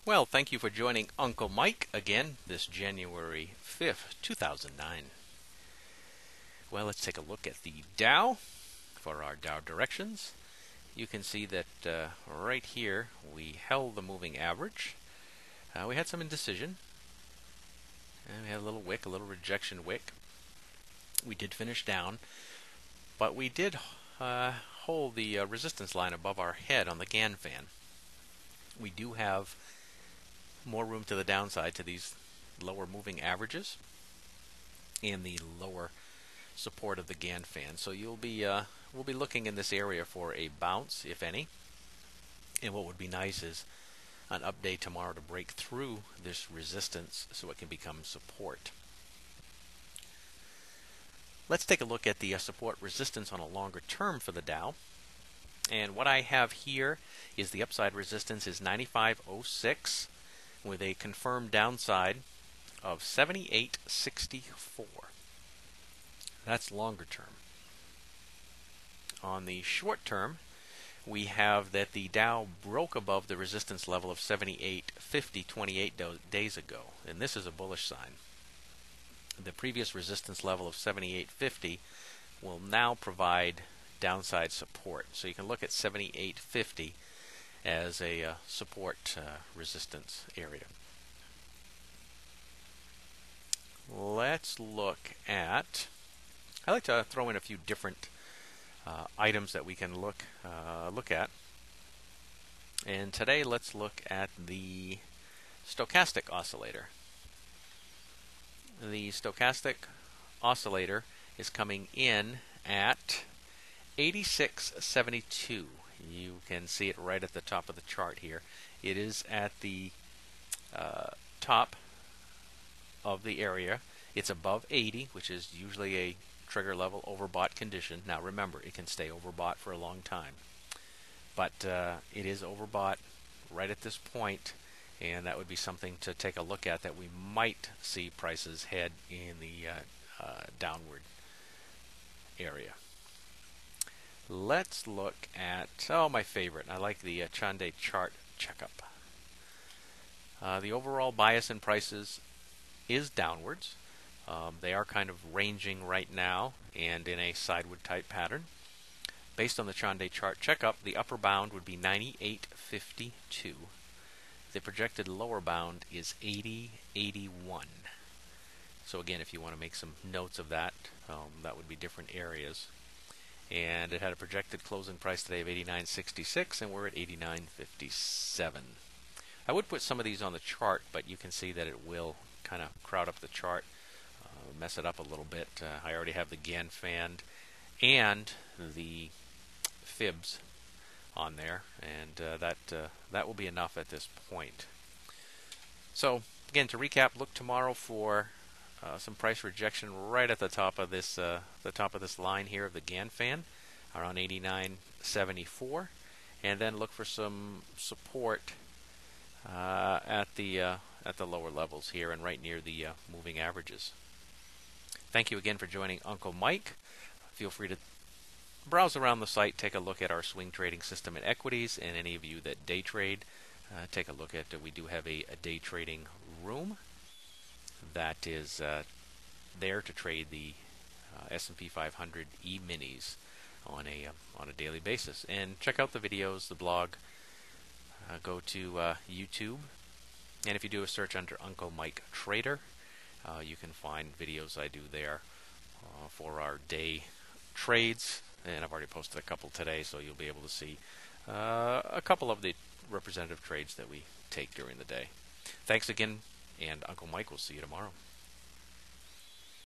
Well, thank you for joining Uncle Mike again this January 5th, 2009. Well, let's take a look at the Dow for our Dow directions. You can see that right here we held the moving average. We had some indecision. And we had a little wick, a little rejection wick. We did finish down, but we did hold the resistance line above our head on the Gann fan. We do have more room to the downside to these lower moving averages and the lower support of the Gann fan. So we'll be looking in this area for a bounce, if any. And what would be nice is an update tomorrow to break through this resistance so it can become support. Let's take a look at the support resistance on a longer term for the Dow. And what I have here is the upside resistance is 95.06 with a confirmed downside of 78.64. That's longer term. On the short term, we have that the Dow broke above the resistance level of 78.50 28 days ago, and this is a bullish sign. The previous resistance level of 78.50 will now provide downside support. So you can look at 78.50 as a support resistance area. Let's look at, I like to throw in a few different items that we can look at. And today let's look at the stochastic oscillator. The stochastic oscillator is coming in at 86.72. You can see it right at the top of the chart here. It is at the top of the area. It's above 80, which is usually a trigger level overbought condition. Now remember, it can stay overbought for a long time. But it is overbought right at this point, and that would be something to take a look at, that we might see prices head in the downward area. Let's look at, my favorite. I like the Chanday chart checkup. The overall bias in prices is downwards. They are kind of ranging right now and in a sideward type pattern. Based on the Chanday chart checkup, the upper bound would be 98.52. The projected lower bound is 80.81. So again, if you want to make some notes of that, that would be different areas. And it had a projected closing price today of 89.66, and we're at 89.57. I would put some of these on the chart, but you can see that it will kind of crowd up the chart, mess it up a little bit. I already have the Gann fan and the fibs on there, and that will be enough at this point. So again, to recap, look tomorrow for some price rejection right at the top of this line here of the Gann fan, around 89.74, and then look for some support at the lower levels here and right near the moving averages. Thank you again for joining Uncle Mike. Feel free to browse around the site, take a look at our swing trading system and equities, and any of you that day trade, take a look at we do have a day trading room that is there to trade the S&P 500 E-minis on a daily basis. And check out the videos, the blog. Go to YouTube, and if you do a search under Uncle Mike Trader, you can find videos I do there for our day trades. And I've already posted a couple today, so you'll be able to see a couple of the representative trades that we take during the day. Thanks again, and Uncle Mike will see you tomorrow.